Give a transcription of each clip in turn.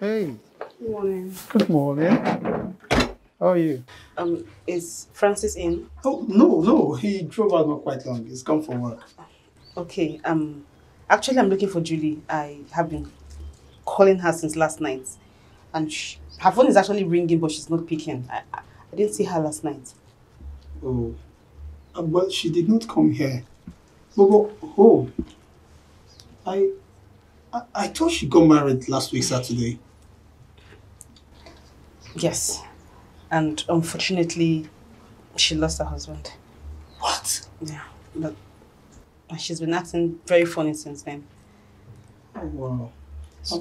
Hey. Good morning. Good morning. How are you? Is Francis in? Oh, no. He drove out not quite long. He's come for work. Okay. Actually, I'm looking for Julie. I have been calling her since last night, and her phone is actually ringing, but she's not picking. I didn't see her last night. Oh, but she did not come here. Oh, I, I thought she got married last week Saturday. Yes, and unfortunately, she lost her husband. What? Yeah, but she's been acting very funny since then. Oh, wow.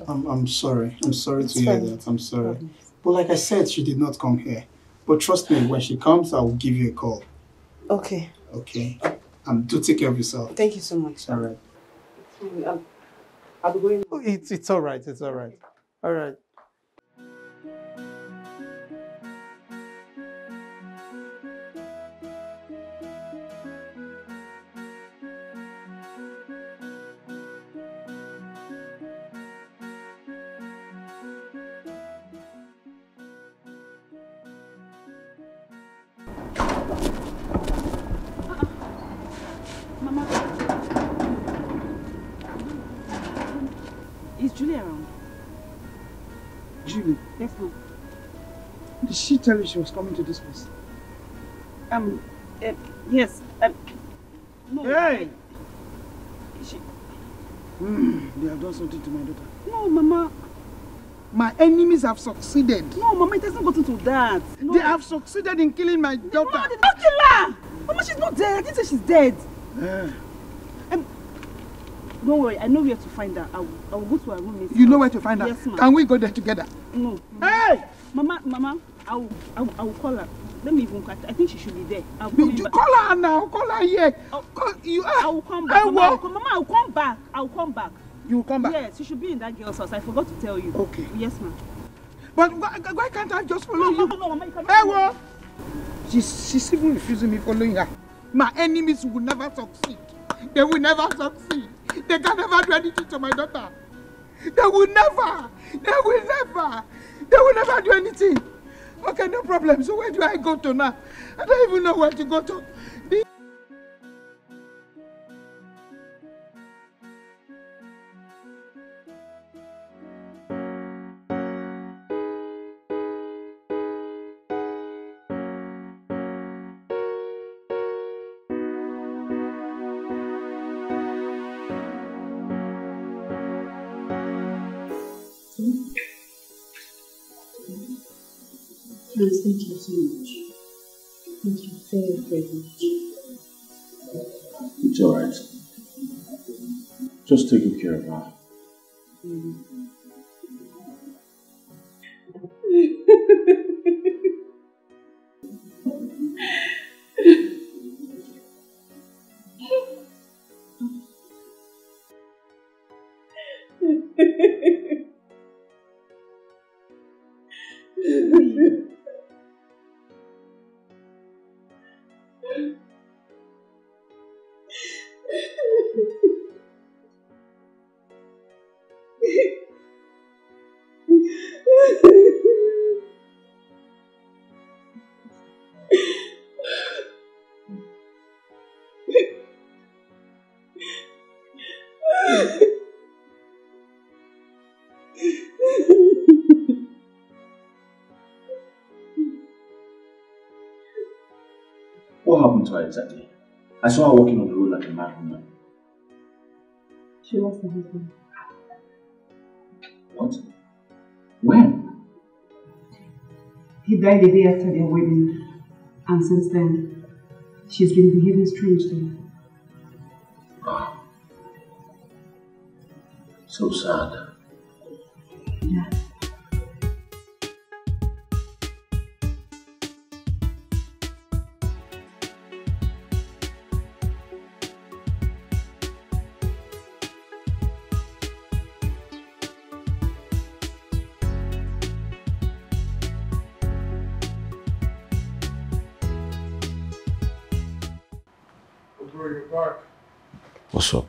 I'm sorry. I'm sorry It's to hear fine. that. I'm sorry. But like I said, she did not come here. But trust me, when she comes, I will give you a call. Okay. Okay? Do take care of yourself. Thank you so much. All right. I'll be going. Oh, it's all right. It's all right. All right. Mama, is Julie around? Julie, Yes, ma'am. did she tell you she was coming to this place? Yes. No. Hey! She... They have done something to my daughter. No, Mama. My enemies have succeeded. No, Mama, it hasn't gotten to that. No. They have succeeded in killing my daughter. No, they did not kill her! Mama, she's not dead. I didn't say she's dead. Don't worry, I know where to find her. I will go to her room. You know where to find her? Yes, ma'am. Can we go there together? No. Hey! Mama, I will call her. Let me even call her. I think she should be there. You call her now. Call her here. I will come back. Mama, I will come back. I will come back. You will come back? Yes, she should be in that girl's house. I forgot to tell you. Okay. Yes, ma'am. But why can't I just follow you? No, Mama, you cannot. Hey, well, she's even refusing me following her. My enemies will never succeed. They will never succeed. They can never do anything to my daughter. They will never do anything. Okay, no problem. So where do I go to now? I don't even know where to go to. Friends, thank you so much. Thank you very, very much. It's alright. Just take good care of her. What happened to her exactly? I saw her walking on the road like a mad woman. She lost her husband. What? When? He died the day after their wedding, and since then, she's been behaving strangely. Oh. So sad. Yeah. Bro, you're back. What's up?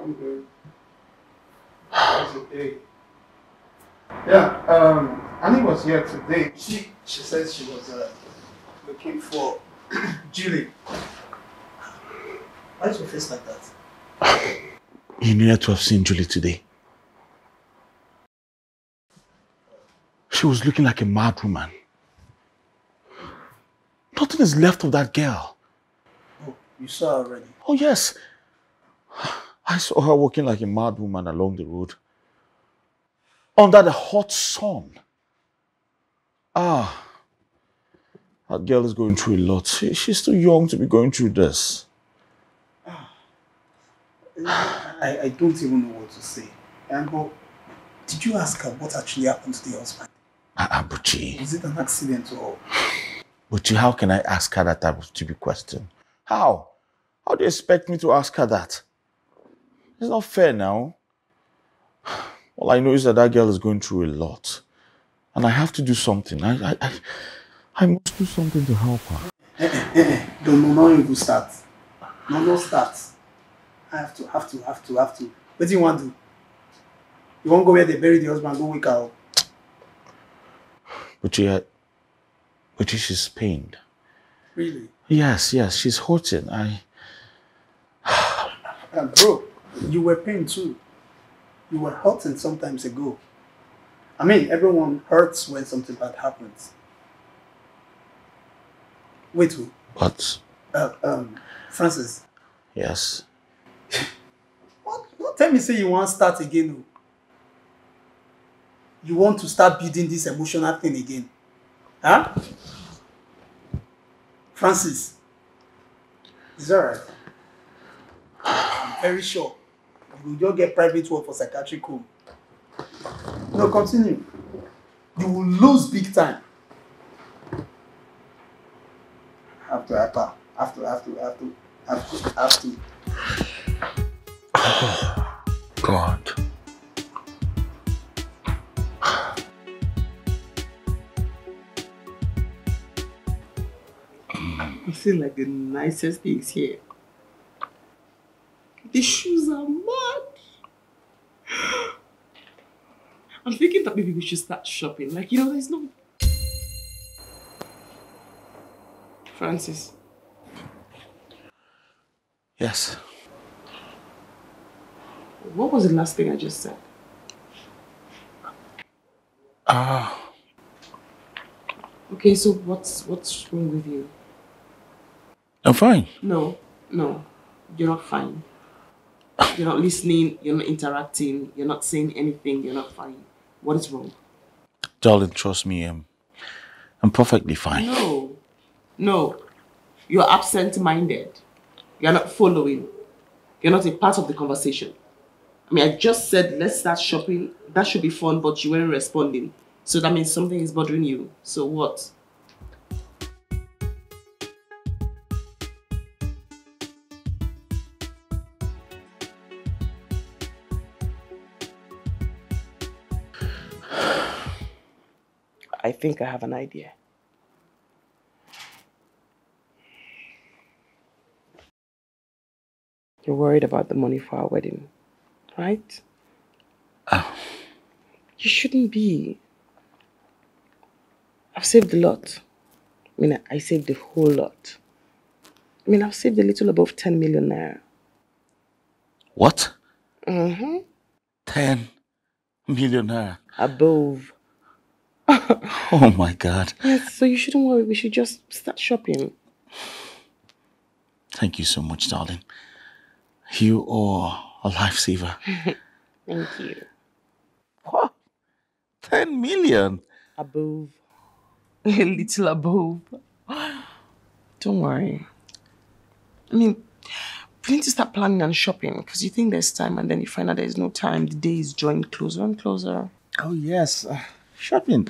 I'm good. How's your day? Yeah, Annie was here today. She said she was looking for Julie. Why is your face like that? You needed to have seen Julie today. She was looking like a mad woman. Nothing is left of that girl. Oh, you saw her already? Oh yes. I saw her walking like a mad woman along the road. Under the hot sun. Ah. That girl is going through a lot. She's too young to be going through this. I don't even know what to say. But did you ask her what actually happened to the husband? Buchi. Was it an accident or? Buchi, how can I ask her that type of stupid question? How? How do you expect me to ask her that? It's not fair now. All I know is that girl is going through a lot. And I have to do something. I must do something to help her. Don't even start. No start. I have to. What do you want to do? You won't go where they bury the husband, go wake her up. Buchi, she's pained. Really? Yes, she's hurting. Bro, you were pained too. You were hurting some times ago. I mean, everyone hurts when something bad happens. Wait, who? What? Francis. Yes. What? Tell me say you want to start again. You want to start building this emotional thing again. Huh? Francis. It's alright. I'm very sure. You will just get private work for psychiatric home. No, continue. You will lose big time. Have to. Oh, God. I feel like the nicest things here. The shoes are mad. I'm thinking that maybe we should start shopping. Like, there's no... Francis. Yes. What was the last thing I just said? Okay, so what's wrong with you? I'm fine. No, you're not fine. You're not listening, you're not interacting, you're not saying anything, you're not fine. What is wrong? Darling, trust me, I'm perfectly fine. No. You're absent-minded. You're not following. You're not a part of the conversation. I mean, I just said, let's start shopping. That should be fun, but you weren't responding. So that means something is bothering you. So what? I think I have an idea. You're worried about the money for our wedding, right? You shouldn't be. I've saved a lot. I mean, I saved a whole lot. I mean, I've saved a little above 10 million naira. What? 10 million naira? Above. Oh my God. Yes, so you shouldn't worry. We should just start shopping. Thank you so much, darling. You are a lifesaver. Thank you. What? 10 million? Above. A little above. Don't worry. I mean, we need to start planning and shopping because you think there's time and then you find out there's no time. The day is drawing closer and closer. Oh, yes. Shopping.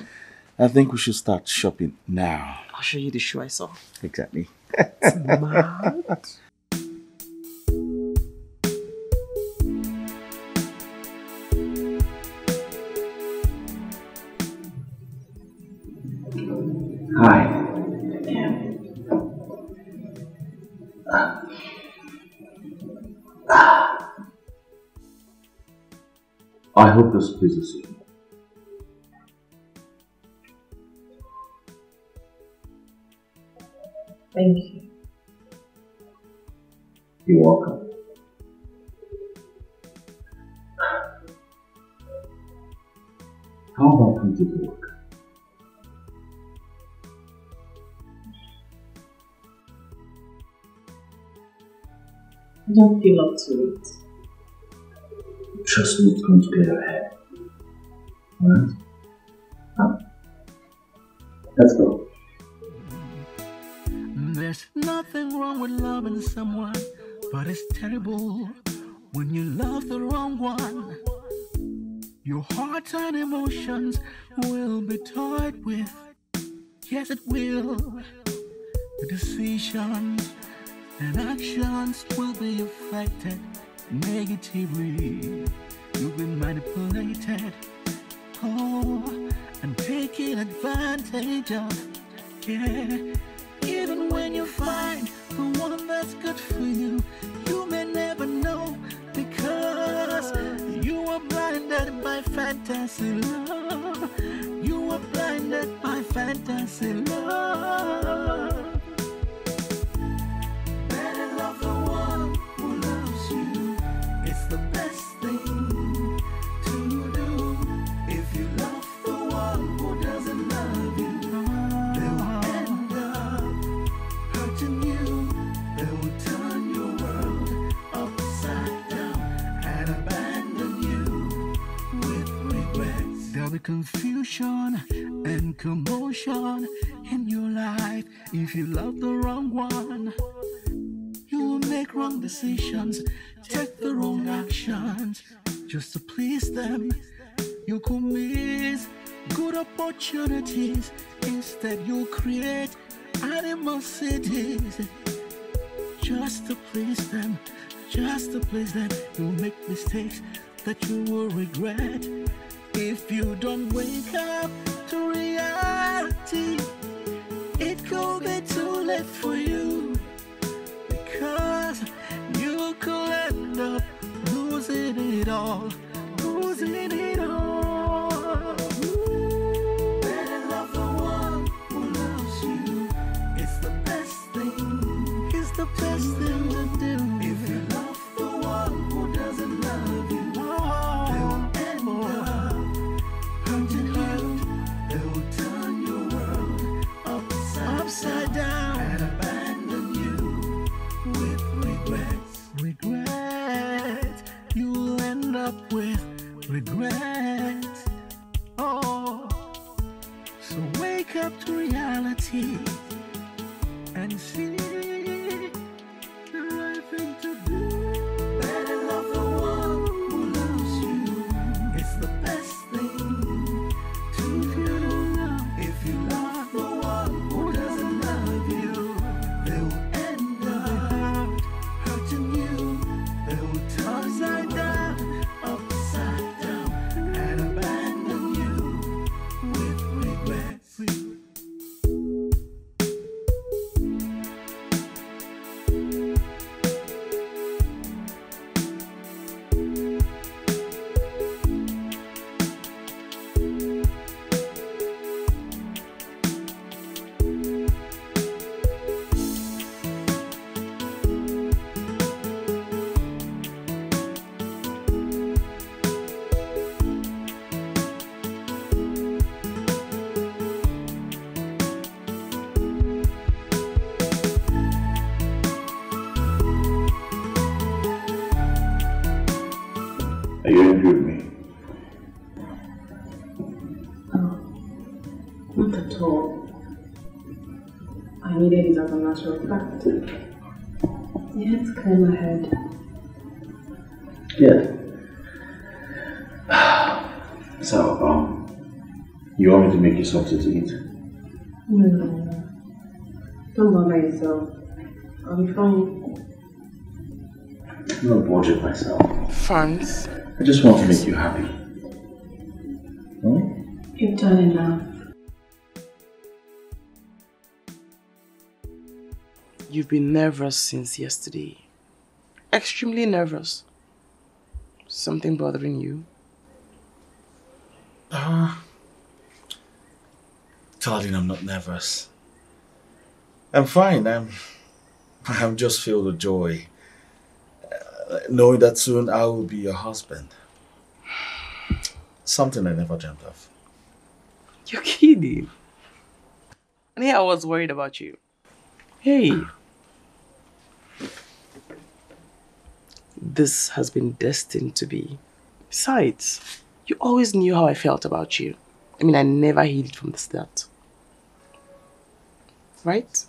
I think we should start shopping now. I'll show you the shoe I saw. Exactly. It's mad. Hi. I hope this pleases you. Thank you. You're welcome. How about we take a walk? I don't feel up to it. Trust me, it's going to get your head. Alright? Let's go. There's nothing wrong with loving someone, but it's terrible when you love the wrong one. Your heart and emotions will be toyed with. Yes, it will. The decisions and actions will be affected negatively. You've been manipulated, and taken advantage of. Yeah. Even when you find the one that's good for you, you may never know because you were blinded by fantasy love. You were blinded by fantasy love. Better love the one who loves you. It's the best thing to do. If you love the one who doesn't love you, they will end up hurting you. They will turn your world upside down and abandon you with regrets. There'll be confusion and commotion in your life if you love the wrong one. You'll make wrong decisions, take the wrong actions just to please them. You could miss good opportunities. Instead, you'll create animosities just to please them. Just to please them, you'll make mistakes that you will regret. If you don't wake up to reality, it could be too late for you. Because you could end up losing it all, losing it all. Better love the one who loves you. It's the best thing. It's the best thing to do. If you love the one who doesn't love you, they will end up hurting you. They will turn your world upside down and abandon you with regrets. Regrets. You'll end up with regrets. Oh, so wake up to reality and see the right thing to do. Better love the one who loves you. It's the best thing to do. If you love the one who doesn't love you, they will end up hurting you. They will turn upside down and abandon you with regrets. Are you angry with me? Not at all. I needed it as a matter of fact. You had to clear my head. Yeah. So, you want me to make you something to eat? No. Don't bother yourself. I'll be fine. I'm not bothering myself. Franz. I just want to make you happy. Hmm? You've done enough. You've been nervous since yesterday. Extremely nervous. Something bothering you? Claudine, I'm not nervous. I'm fine. I'm just filled with joy, knowing that soon I will be your husband. Something I never dreamt of. You're kidding. And here I was worried about you. Hey, this has been destined to be. Besides, you always knew how I felt about you. I mean, I never hid it from the start. Right?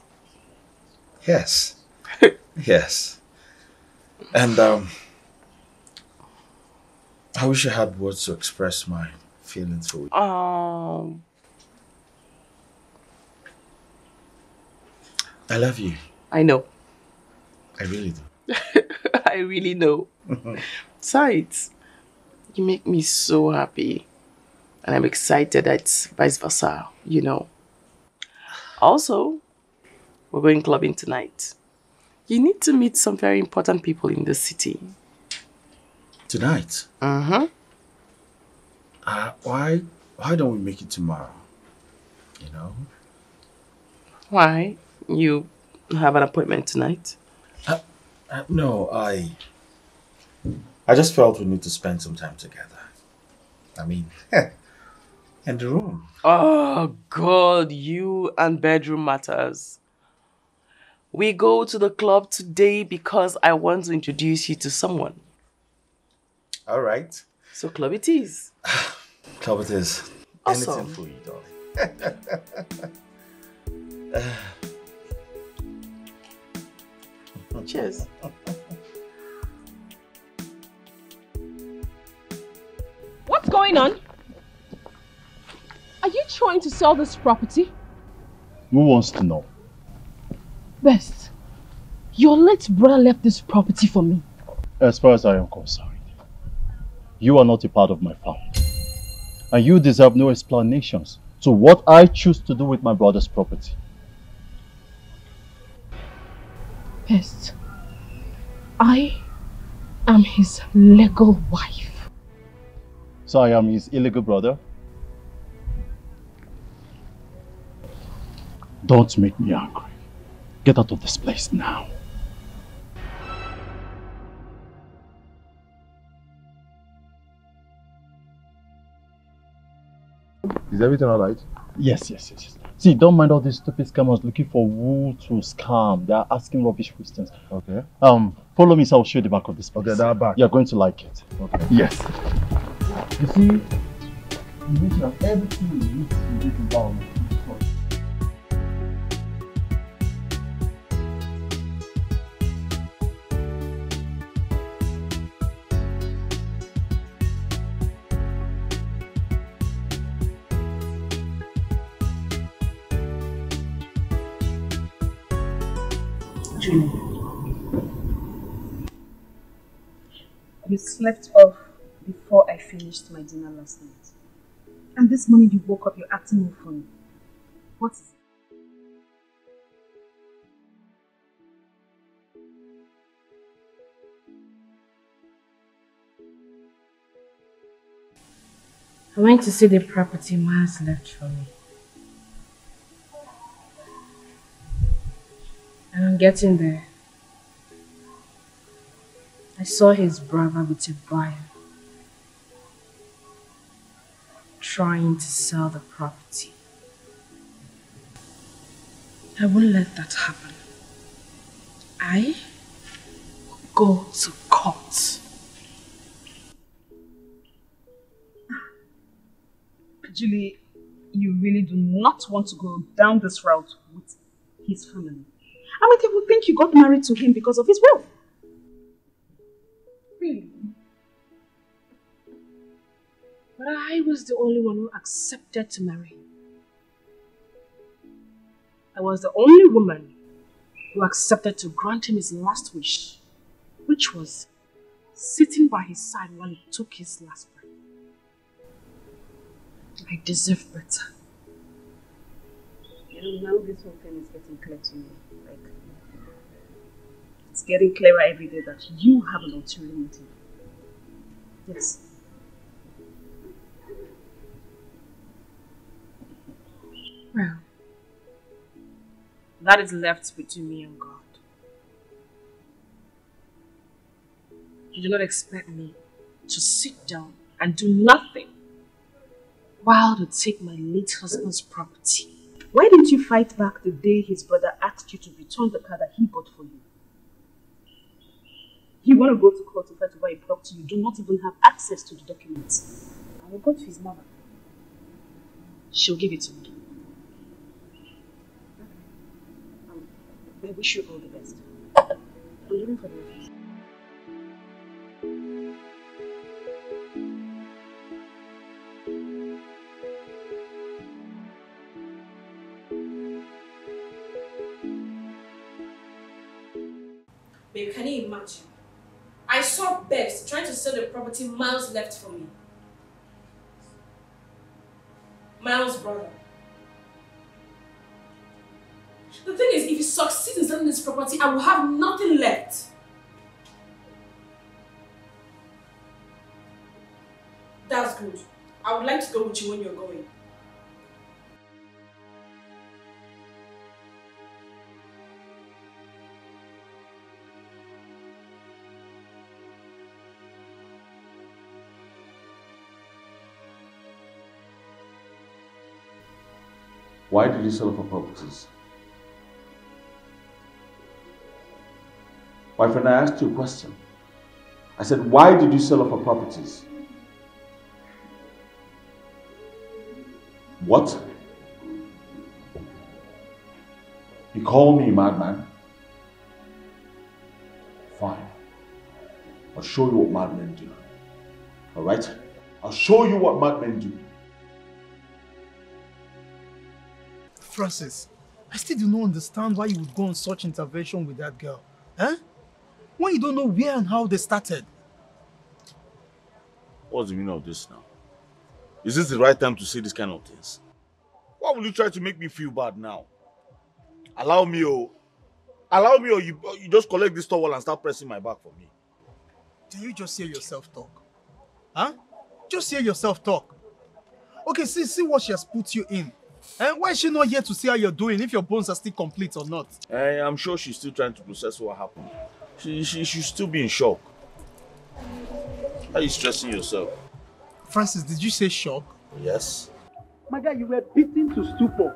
Yes. Yes. And I wish I had words to express my feelings for you. I love you. I know. I really do. I really know. Besides, you make me so happy. And I'm excited that it's vice versa, you know. Also, we're going clubbing tonight. You need to meet some very important people in the city. Tonight? Mm-hmm. Why don't we make it tomorrow? You know? Why? You have an appointment tonight? No, I just felt we need to spend some time together. I mean, in the room. Oh, God, you and bedroom matters. We go to the club today because I want to introduce you to someone. All right. So club it is. Club it is. Awesome. Anything for you, darling. Cheers. What's going on? Are you trying to sell this property? Who wants to know? Best, your late brother left this property for me. As far as I am concerned, you are not a part of my family. And you deserve no explanations to what I choose to do with my brother's property. Best, I am his legal wife. So I am his illegal brother? Don't make me angry. Get out of this place now. Is everything alright? Yes. See, don't mind all these stupid scammers looking for who to scam. They are asking rubbish questions. Okay. Follow me so I'll show you the back of this place. Okay, that back. You're going to like it. Okay. Yes. You see, you need to have everything you need to do to bow. You slept off before I finished my dinner last night. And this morning you woke up, you're acting more funny. What is it? I went to see the property Miles left for me. And I'm getting there. I saw his brother with a buyer trying to sell the property. I won't let that happen. I will go to court. Julie, you really do not want to go down this route with his family. I mean, they will think you got married to him because of his wealth. Really? But I was the only one who accepted to marry him. I was the only woman who accepted to grant him his last wish, which was sitting by his side while he took his last breath. I deserve better. You know, now this whole thing is getting clear to me. Like, it's getting clearer every day that you have an ulterior motive. Yes. Well, That is left between me and God. You do not expect me to sit down and do nothing while they take my late husband's property. Why didn't you fight back the day his brother asked you to return the car that he bought for you? You want to go to court to fight over a property you do not even have access to the documents. I will go to his mother. She'll give it to me. I wish you all the best. I'm leaving for the office. Babe, can you imagine? I saw Bex trying to sell the property Miles left for me. Miles' brother. The thing is, if he succeeds in selling this property, I will have nothing left. That's good. I would like to go with you when you're going. Why did you sell off our properties? My friend, I asked you a question. I said, why did you sell off our properties? What? You call me a madman? Fine. I'll show you what madmen do. Alright? I'll show you what madmen do. Francis, I still do not understand why you would go on such intervention with that girl. Eh? When you don't know where and how they started. What's the meaning of this now? Is this the right time to say this kind of things? Why will you try to make me feel bad now? Allow me, or you just collect this towel and start pressing my back for me. Can you just hear yourself talk? Huh? Just hear yourself talk. Okay, see what she has put you in. And why is she not here to see how you're doing, if your bones are still complete or not? I'm sure she's still trying to process what happened. She should still be in shock. Why are you stressing yourself? Francis, did you say shock? Yes. My guy, you were beaten to stupor.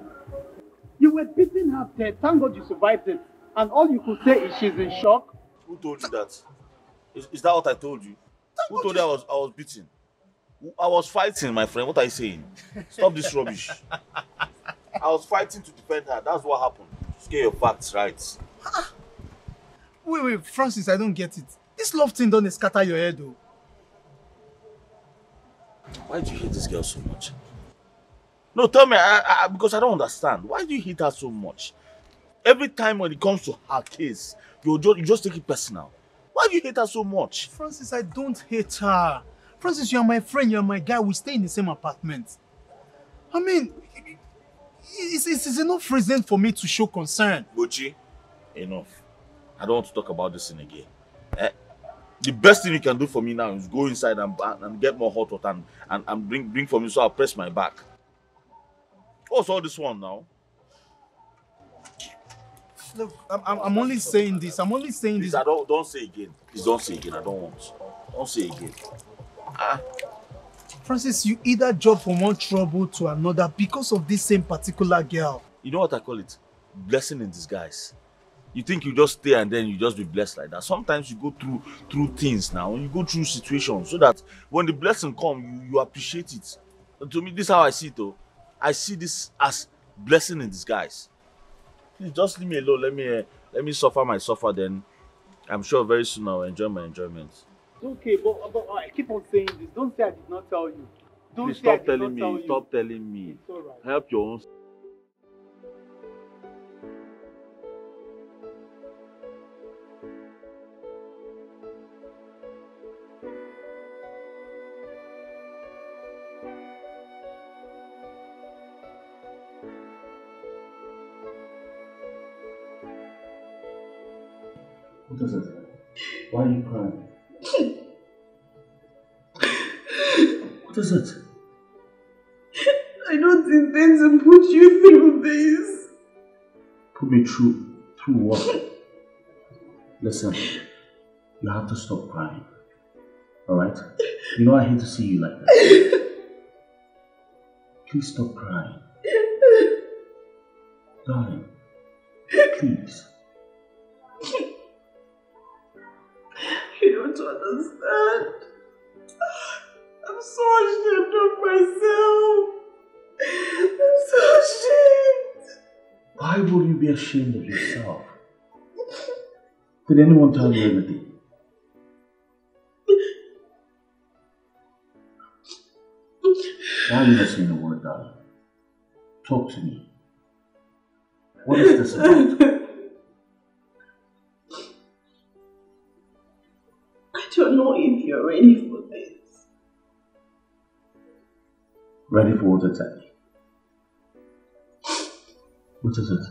You were beaten half dead. Thank God you survived it. And all you could say is she's in shock. Who told you that? Is that what I told you? Who told you I was beaten? I was fighting, my friend. What are you saying? Stop this rubbish. I was fighting to defend her. That's what happened. Just get your facts right. Wait, Francis, I don't get it. This love thing don't scatter your head, though. Why do you hate this girl so much? No, tell me, because I don't understand. Why do you hate her so much? Every time when it comes to her case, you just take it personal. Why do you hate her so much? Francis, I don't hate her. Francis, you are my friend, you are my guy. We stay in the same apartment. I mean, it's enough reason for me to show concern. Bochi, enough. I don't want to talk about this thing again. The best thing you can do for me now is go inside and get more hot water and bring for me so I'll press my back. What's all this one now? Look, I'm only saying this. I'm only saying Please, this. Don't say again. Please don't say again. I don't want. Don't say again. Francis, you either jump from one trouble to another because of this same particular girl. You know what I call it? Blessing in disguise. You think you just stay and then you just be blessed like that. Sometimes you go through things now. You go through situations so that when the blessing comes, you appreciate it. And to me, this is how I see it though. I see this as blessing in disguise. Please just leave me alone. Let me suffer my suffer, then I'm sure very soon I'll enjoy my enjoyment. Okay, but I keep on saying this. Don't say I did not tell you. Please stop telling me. Stop telling me. It's all right. Help your own. What is it? Why are you crying? What is it? I don't intend to put you through this. Put me through what? Listen, you have to stop crying. Alright? You know I hate to see you like that. Please stop crying. Darling, please. You don't understand. I'm so ashamed of myself. I'm so ashamed. Why would you be ashamed of yourself? Did anyone tell you anything? Why are you not saying a word, darling? Talk to me. What is this about? I don't know if you're ready for this. Ready for what exactly? What is it?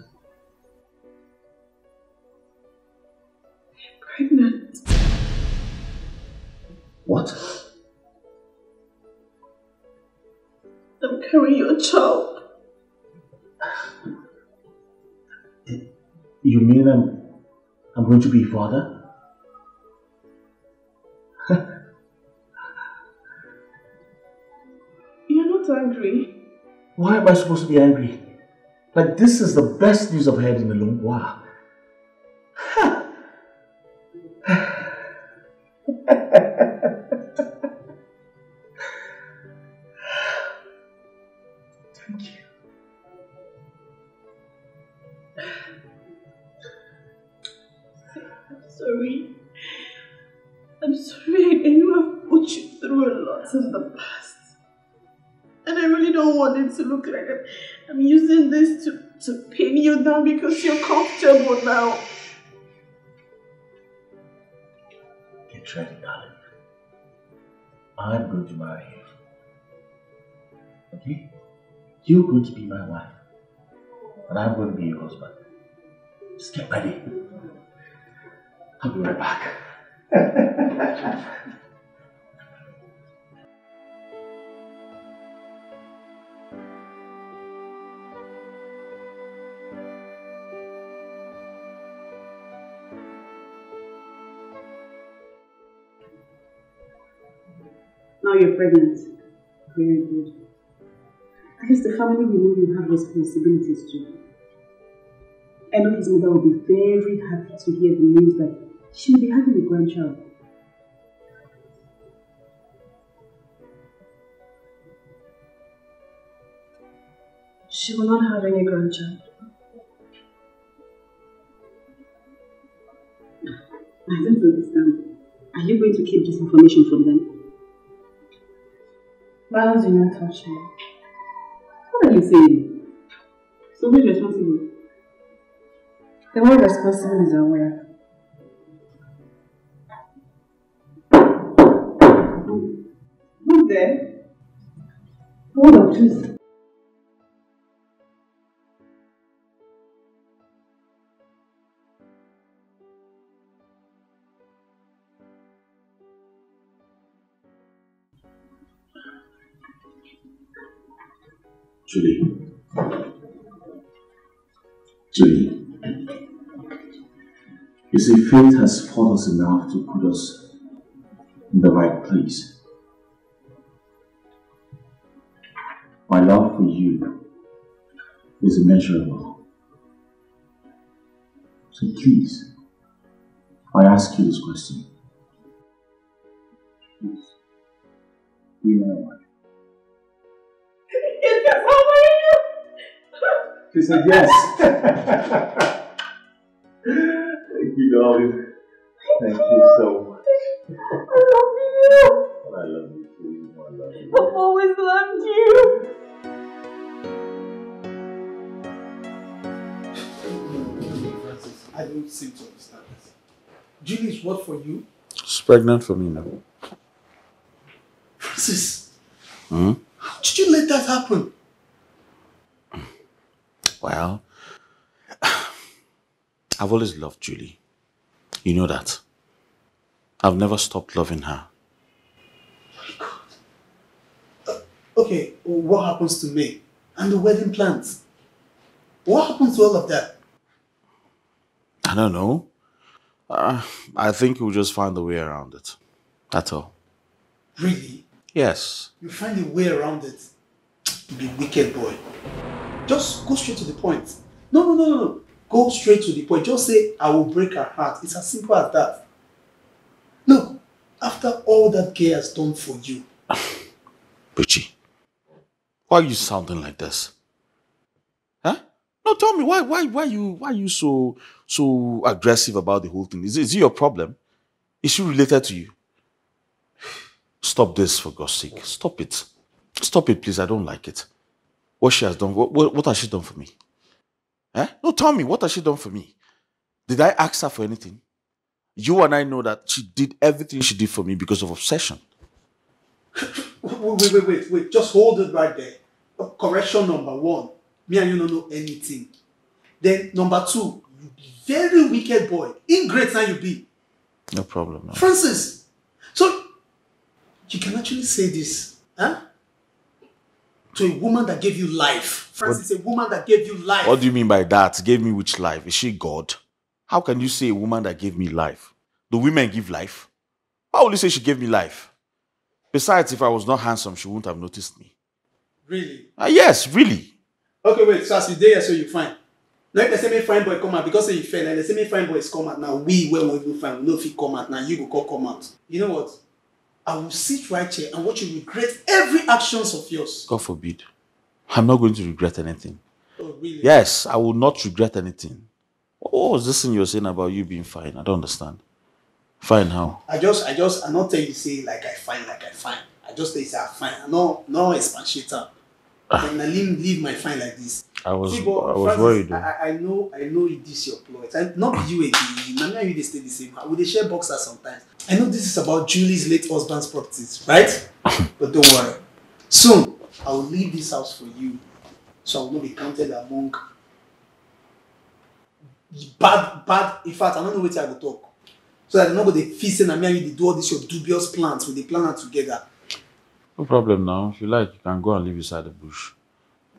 Pregnant. What? I'm carrying your child. You mean I'm going to be a father? You're not angry. Why am I supposed to be angry? Like, this is the best news I've heard in a long while. Thank you. I'm sorry I know I've put you through a lot in the past. And I really don't want it to look like I'm using this to pin you down because you're comfortable now. Get ready, darling. I'm going to marry you. Okay? You're going to be my wife. And I'm going to be your husband. Just get ready. I'll be right back. Now you're pregnant. Very good. I guess the family will know you have responsibilities too. I know his mother will be very happy to hear the news that she will be having a grandchild. She will not have any grandchild. I don't understand. Are you going to keep this information from them? Miles, do not touch me. What are you saying? So who's responsible? The one responsible is aware. Who's there? Hold on, please. Julie, you see, fate has fought us enough to put us in the right place. My love for you is immeasurable. So please, I ask you this question. Please, be my wife. She said yes. Thank you, darling. Thank you so much. I love you. And I love you too. I love you. I've always loved you. I don't seem to understand this. Julie is what for you? She's pregnant for me now. Francis, Hmm? how did you let that happen? Well, I've always loved Julie. You know that. I've never stopped loving her. My God. Okay, what happens to me? And the wedding plans? What happens to all of that? I don't know. I think we'll just find a way around it. That's all. Really? Yes. You find a way around it. You be wicked boy. Just go straight to the point. No. Go straight to the point. Just say, I will break her heart. It's as simple as that. Look, after all that girl has done for you. Buchi, why are you sounding like this? Huh? No, tell me, why you so aggressive about the whole thing? Is it your problem? Is she related to you? Stop this, for God's sake. Stop it. Stop it, please. I don't like it. What she has done, what has she done for me? Eh? No, tell me, what has she done for me? Did I ask her for anything? You and I know that she did everything she did for me because of obsession. Wait. Just hold it right there. Correction number 1. Me and you don't know anything. Then number 2, you be very wicked boy. Ingrate now you be. No problem. No. Francis, so you can actually say this, huh? To a woman that gave you life. Francis, a woman that gave you life. What do you mean by that? Gave me which life? Is she God? How can you say a woman that gave me life? Do women give life? How will you say she gave me life? Besides, if I was not handsome, she wouldn't have noticed me. Really? Yes, really. Okay, wait, so as you there, so you fine. Now if they say me fine boy come out, because say you fail, and they say me fine boys come out, now we where we will find, we know if he come out, now you go come out. You know what? I will sit right here and watch you regret every actions of yours. God forbid. I'm not going to regret anything. Oh, really? Yes, I will not regret anything. What was this thing you're saying about you being fine? I don't understand. Fine how? I not tell you say like I fine. I just tell you say I fine. I no expansion. And I leave my fine like this. I was Francis, worried. I know it is your ploy. Not you again. Now me and you they stay the same. We they share boxers sometimes. I know this is about Julie's late husband's properties, right? But don't worry. Soon I will leave this house for you, so I will not be counted among bad. In fact, I don't know what I will talk. So that I'm not going to feel saying that me and you they do all these your dubious plans. We they plan it together. No problem now. If you like, you can go and live beside the bush.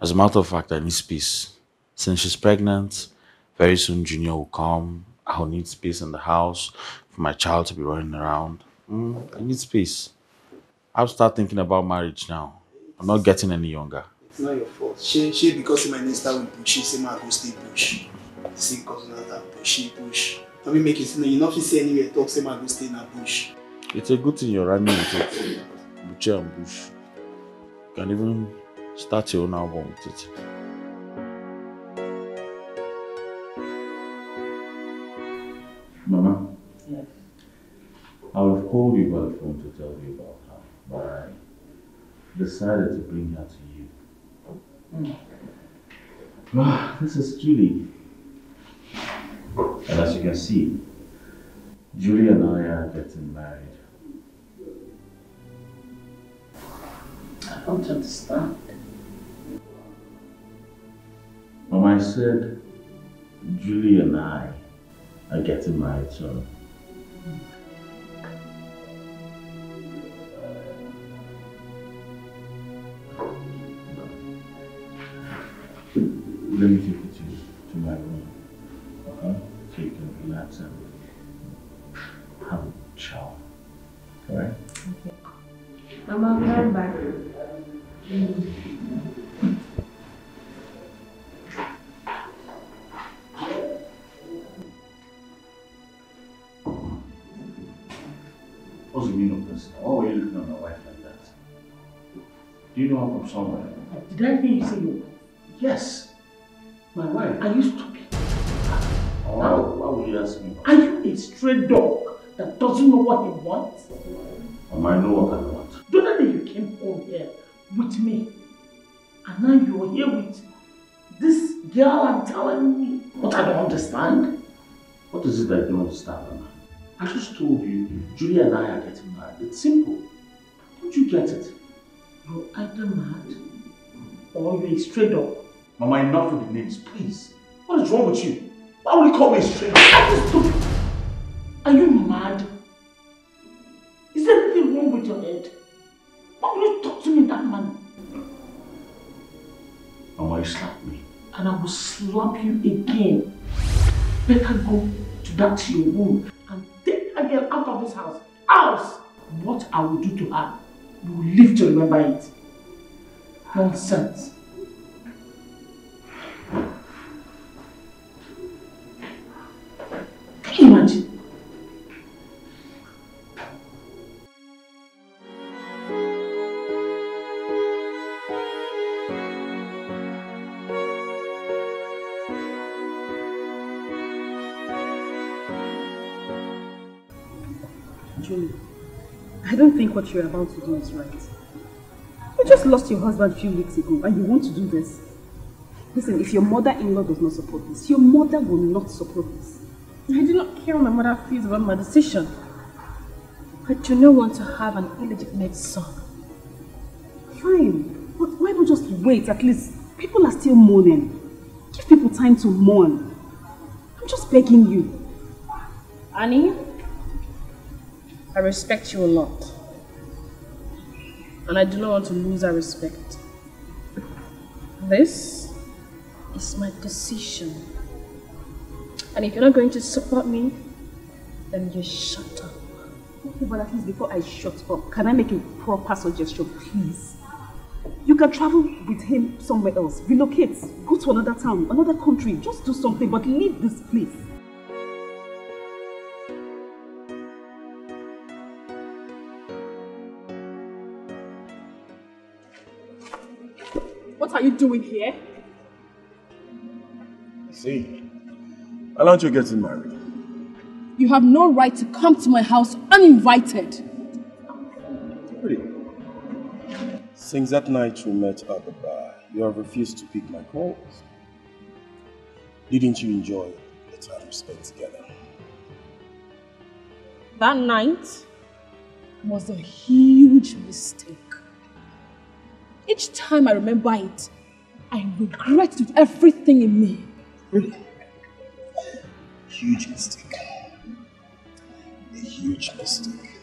As a matter of fact, I need space. Since she's pregnant, very soon Junior will come. I'll need space in the house for my child to be running around. I need space. I'll start thinking about marriage now. I'm not getting any younger. It's not your fault. She because my name start with Bush, say my go stay Bush. See because of that Bush. Let me make it you know if you say anywhere talk say my go stay in a bush. It's a good thing you're running with it. Bush and Bush. You can even start your own album with it. Mama? Yes. I would have called you by the phone to tell you about her, but I decided to bring her to you. This is Julie. And as you can see, Julie and I are getting married. I don't understand. Mama, I said Julie and I are getting married soon. Let me take you to my room, okay? So you can relax and have a shower, alright? Okay. Mama, I'll be right back. What's the meaning of this? Why were you looking at my wife like that? Do you know her from somewhere? Did I hear you say your wife? Yes, my wife. Are you stupid? Why would you ask me? Are you a stray dog that doesn't know what he wants? I know what I want. The other day you came home here with me, and now you're here with this girl and telling me what I don't understand. What is it that you don't understand, Mama? I just told you, Julie and I are getting married. It's simple. Don't you get it? You're either mad or you're a stray dog. Mama, enough with the names, please. What is wrong with you? Why would you call me a stray dog? Are you stupid? Are you mad? Is there anything wrong with your head? Why would you talk to me in that manner? Mama, you slapped me. And I will slap you again. better go to that your room and take that girl out of this house. Else, what I will do to her, you will live to remember it. Nonsense. Can you imagine? Julie, I don't think what you're about to do is right. You just lost your husband a few weeks ago and you want to do this. Listen, if your mother-in-law does not support this, your mother will not support this. I do not care how my mother feels about my decision. I do not want to have an illegitimate son. Fine, but why not just wait? At least people are still mourning. Give people time to mourn. I'm just begging you. Annie, I respect you a lot. And I do not want to lose that respect. This is my decision. And if you're not going to support me, then you shut up. Okay, but at least before I shut up, can I make a proper suggestion, please? You can travel with him somewhere else, relocate, go to another town, another country, just do something, but leave this place. What are you doing here? See, why don't you get married? You have no right to come to my house uninvited. Really? Since that night we met at the bar, you have refused to pick my calls. Didn't you enjoy the time we spent together? That night was a huge mistake. Each time I remember it, I regret it with everything in me. Really? Huge mistake. A huge mistake.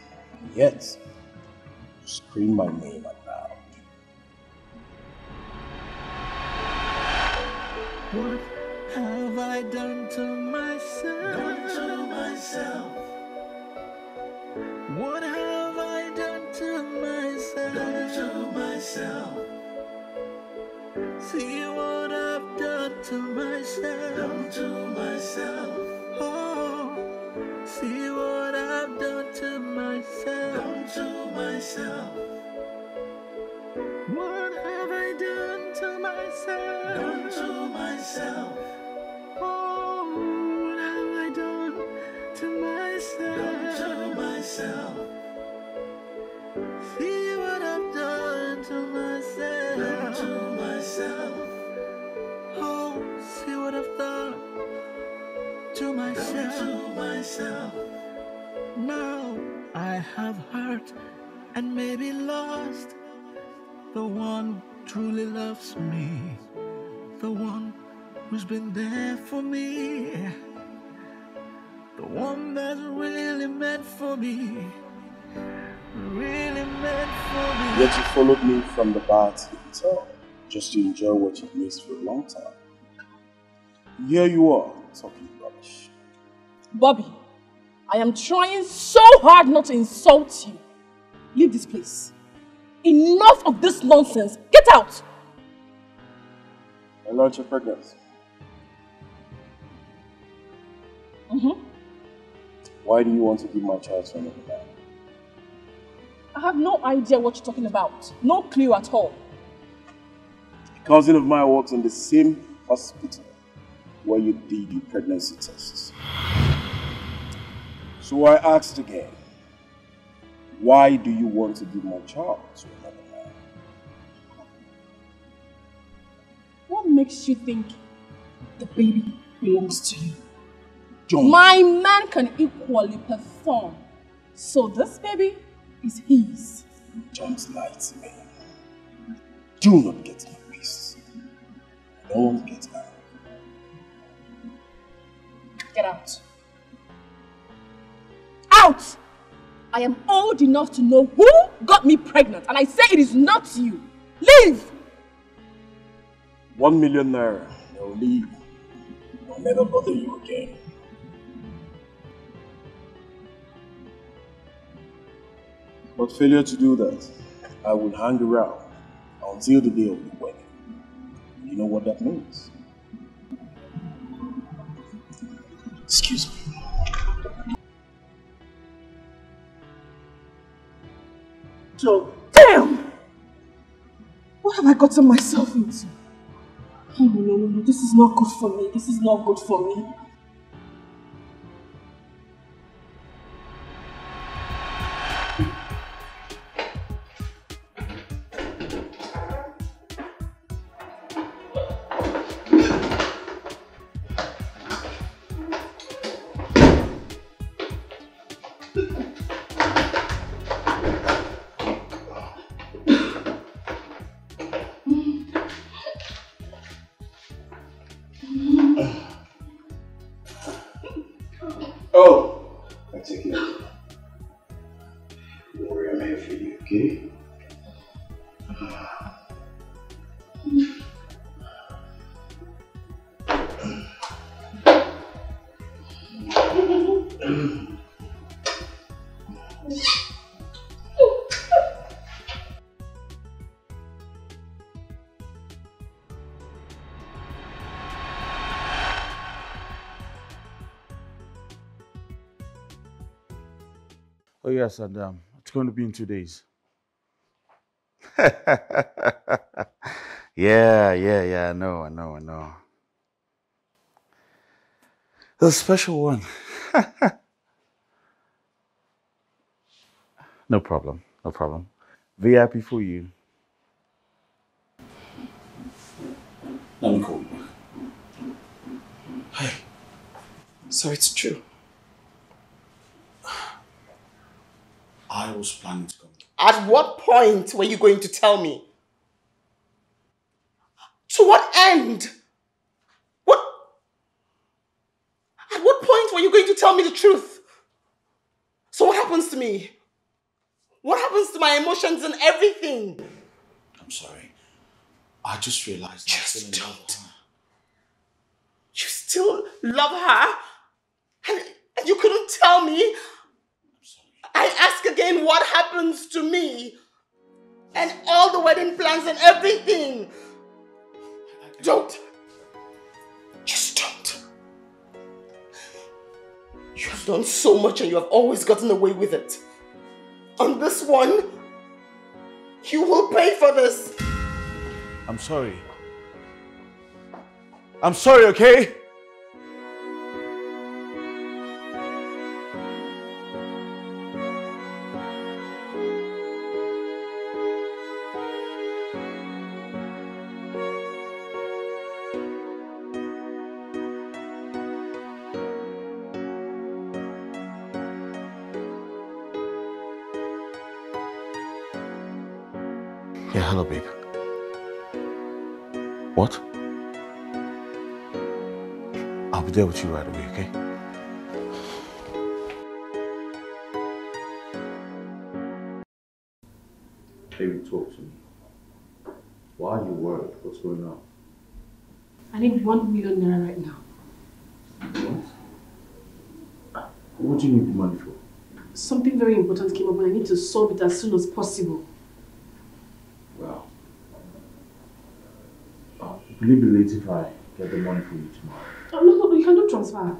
Yet, you scream my name out loud. What have I done to myself? What have I done to myself? See what I've done to myself. Oh, see what I've done to myself. What have I done to myself? Oh, what have I done to myself? See what I've done to myself. Oh, see what I've done to myself. Now I have hurt and maybe lost the one who truly loves me, the one who's been there for me, the one that's really meant for me, really meant for me. Yet you followed me from the bar to the hotel, just to enjoy what you've missed for a long time. And here you are, talking rubbish. Bobby, I am trying so hard not to insult you. Leave this place. Enough of this nonsense. Get out! I launch your pregnancy. Why do you want to give my child to another man? I have no idea what you're talking about. No clue at all. A cousin of mine works in the same hospital where you did your pregnancy tests. So I asked again, why do you want to give my child to another man? What makes you think the baby belongs to you? John. My man can equally perform. So this baby is his. Don't lie to me. Do not get me peace. I don't want to get out. Get out. Out! I am old enough to know who got me pregnant, and I say it is not you. Leave! 1 million naira. They'll leave. I'll never bother you again. But failure to do that, I will hang around until the day of the wedding. You know what that means? Excuse me. So, damn! What have I gotten myself into? Oh, no, this is not good for me. This is not good for me. Oh, I take it. Don't worry, I'm here for you, okay? Oh yes, and it's going to be in 2 days. Yeah. I know. The special one. No problem. VIP for you. Let me call you back. Hi. So it's true. I was planning to come. At what point were you going to tell me? To what end? At what point were you going to tell me the truth? So what happens to me? What happens to my emotions and everything? I'm sorry. I just realized I still in love with her. You still love her? And you couldn't tell me? I'm sorry. I ask again, what happens to me? And all the wedding plans and everything. Don't. Just don't. You have done so much and you have always gotten away with it. On this one, you will pay for this. I'm sorry, okay? Yeah, hello, babe. What? I'll be there with you right away, okay? Baby, talk to me. Why are you worried? What's going on? I need 1 million naira right now. What? What do you need the money for? Something very important came up and I need to solve it as soon as possible. Well, will it be late if I get the money for you tomorrow? No, you can do transfer.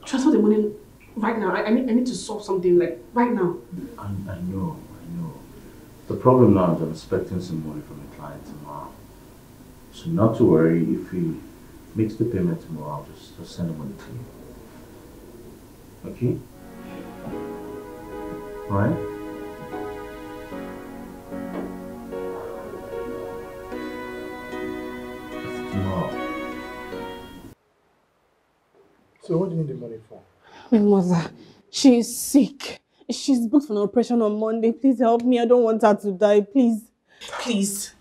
Transfer the money right now. I need to solve something, like, right now. I know. The problem now is I'm expecting some money from the client tomorrow. So not to worry, if he makes the payment tomorrow, I'll just send the money to you. Okay? Alright? Tomorrow. So what do you need the money for? My mother, she is sick. She's booked for an operation on Monday. Please help me. I don't want her to die. Please. Please,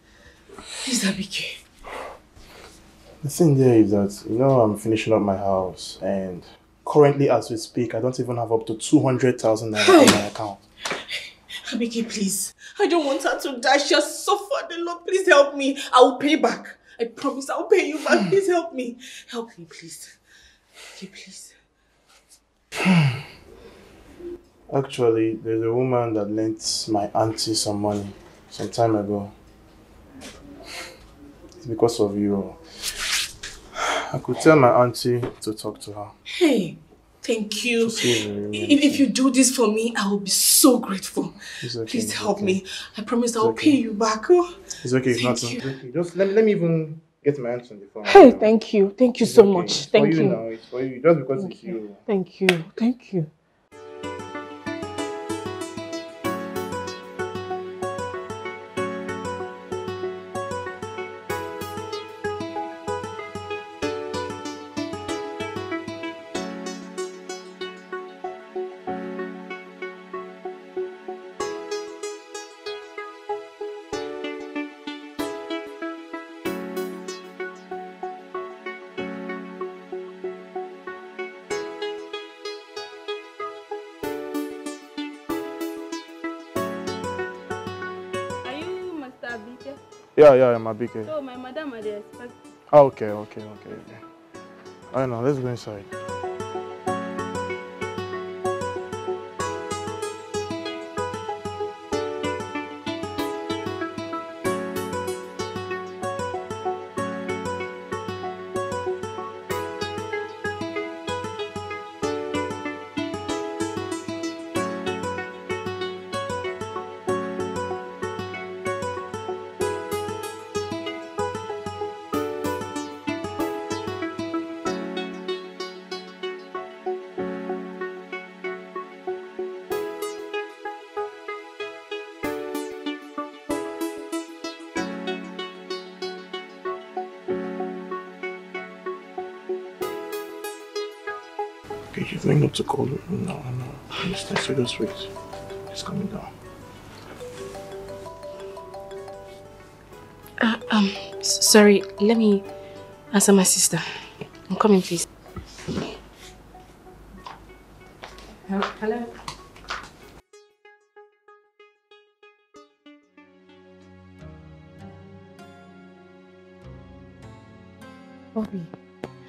Abike. The thing there is that, I'm finishing up my house and currently as we speak, I don't even have up to 200,000 naira in my account. Abike, please. I don't want her to die. She has suffered a lot. Please help me. I will pay back. I promise I'll pay you back. Please help me. Help me, please. Okay, please. Actually, there's a woman that lent my auntie some money some time ago. It's because of you. I could tell my auntie to talk to her. Hey, thank you. To see If you do this for me, I will be so grateful. It's okay, Please it's help okay. me. I promise It's I'll okay. pay you back. Oh. It's okay, it's not. Thank you. It's okay. Just let me even get my hands on the phone. Hey, thank you. Thank you It's so okay. much. It's for Thank you you. now. It's for you. Just because Thank it's you. Thank you. Thank you. Are you Mr. Abike? Yeah, I'm a big. So my madam are there expect. Oh, okay. I know. Let's go inside. Okay, you're going up to call her. No. Understand. So just wait. It's coming down. Sorry, let me answer my sister. I'm coming, please. Hello.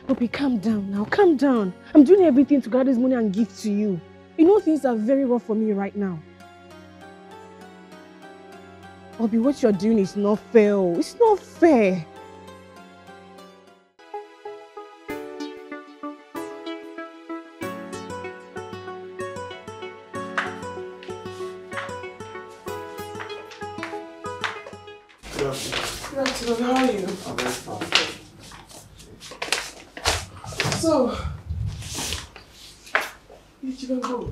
Bobby, calm down now. Calm down. I'm doing everything to gather this money and give to you. You know things are very rough for me right now. Bobby, what you're doing is not fair. It's not fair. Good afternoon. Good afternoon, how are you? I'm very fine. So, where did you even go?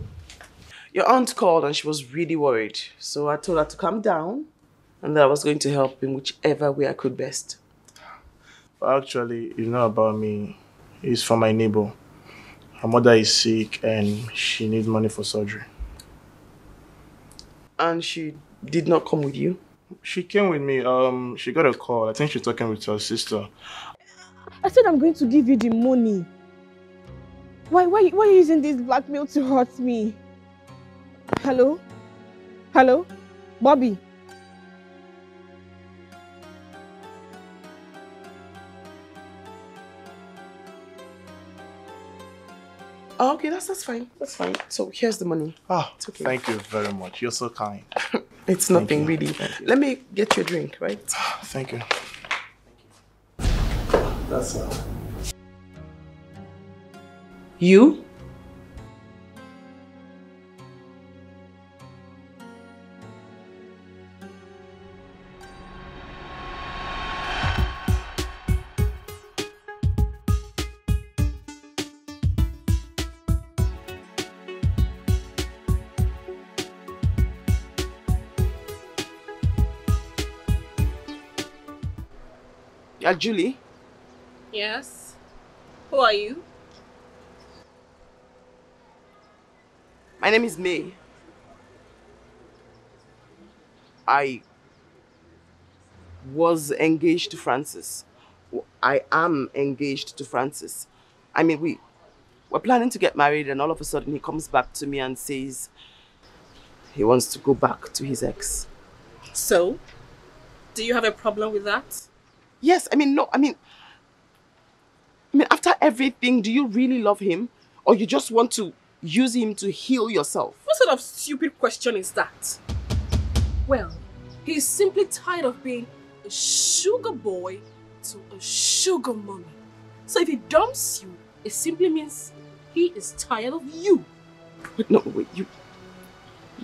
Your aunt called and she was really worried. So I told her to calm down and that I was going to help in whichever way I could best. But actually, you know about me. It's from my neighbor. Her mother is sick and she needs money for surgery. And she did not come with you? She came with me. She got a call. I think she's talking with her sister. I said I'm going to give you the money. Why are you using this blackmail to hurt me? Hello? Hello? Bobby? Oh, okay, that's fine. That's fine. So here's the money. Ah, it's okay. Thank you very much. You're so kind. It's nothing really. Let me get you a drink, right? Thank you. That's all. You? Julie? Yes. Who are you? My name is May. I was engaged to Francis. I am engaged to Francis. I mean, we're planning to get married and all of a sudden he comes back to me and says he wants to go back to his ex. So, do you have a problem with that? Yes, I mean, after everything, do you really love him? Or you just want to use him to heal yourself. What sort of stupid question is that? Well, he's simply tired of being a sugar boy to a sugar mommy. So if he dumps you, it simply means he is tired of you. Wait, no, wait, you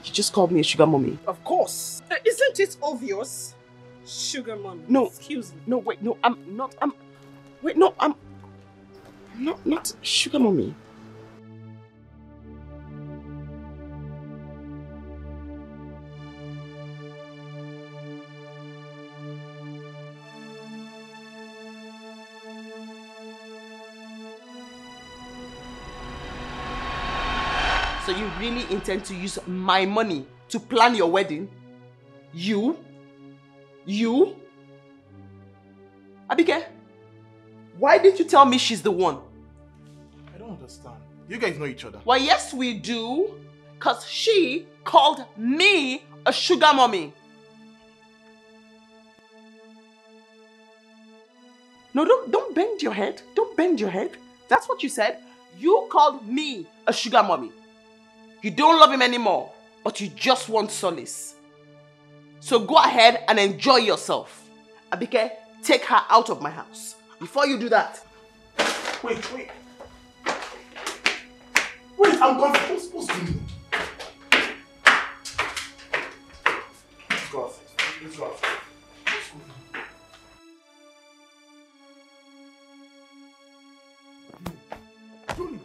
just called me a sugar mommy. Of course. Isn't it obvious? Sugar mommy. No. Excuse me. No, wait, no, I'm not sugar mommy. So you really intend to use my money to plan your wedding? You? Abike, why didn't you tell me she's the one? I don't understand. You guys know each other. Well, yes we do. Because she called me a sugar mommy. No, don't bend your head. Don't bend your head. That's what you said. You called me a sugar mommy. You don't love him anymore, but you just want solace. So go ahead and enjoy yourself. Abike, take her out of my house. Before you do that. Wait, I'm confused. What's going on? Let's go outside. Julie.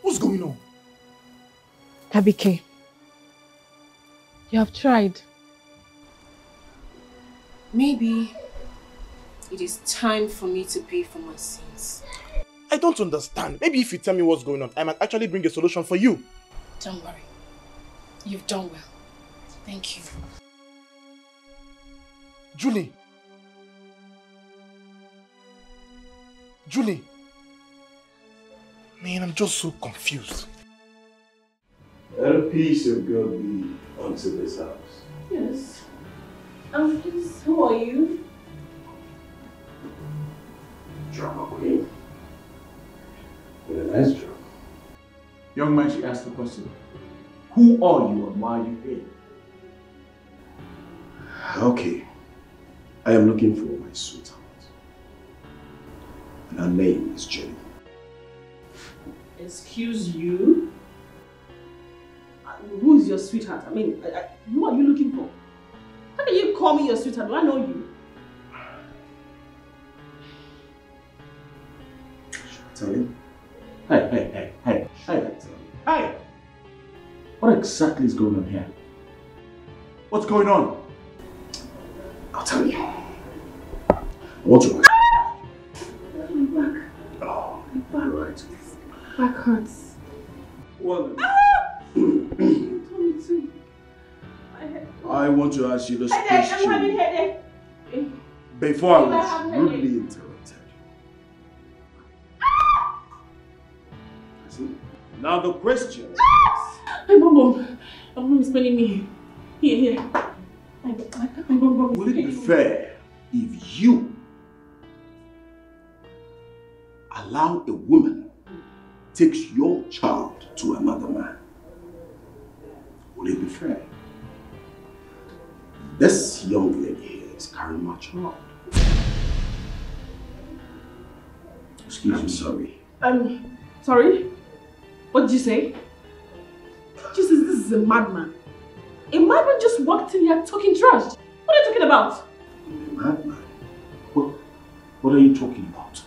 What's going on? Abike, you have tried. Maybe it is time for me to pay for my sins. I don't understand. Maybe if you tell me what's going on, I might actually bring a solution for you. Don't worry. You've done well. Thank you. Julie. Man, I'm just so confused. Let a peace of God be unto this house. Yes. Please, who are you? Drama queen. With a nice drama. Young man, she asked the question. Who are you and why are you here? Okay. I am looking for my sweetheart. And her name is Jenny. Excuse you? Who is your sweetheart? I mean, who are you looking for? How can you call me your sweetheart? Do I know you? Tell you? Hey. What exactly is going on here? What's going on? I'll tell you. I want to... My back. Oh, My back. right. Back hurts. Well, You told me to. I want to ask you this question I'm having headache. before I was rudely interrupted. See? Now the question is... My mom is spelling me. Here. My mom is Would it be fair if you allow a woman takes your child to another man? Would it be fair? This young lady here is carrying my child. Excuse me, sorry. Sorry? What did you say? Jesus, this is a madman. A madman just walked in here talking trash. What are you talking about? A madman? What are you talking about?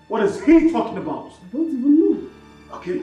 What is he talking about? I don't even know. Okay.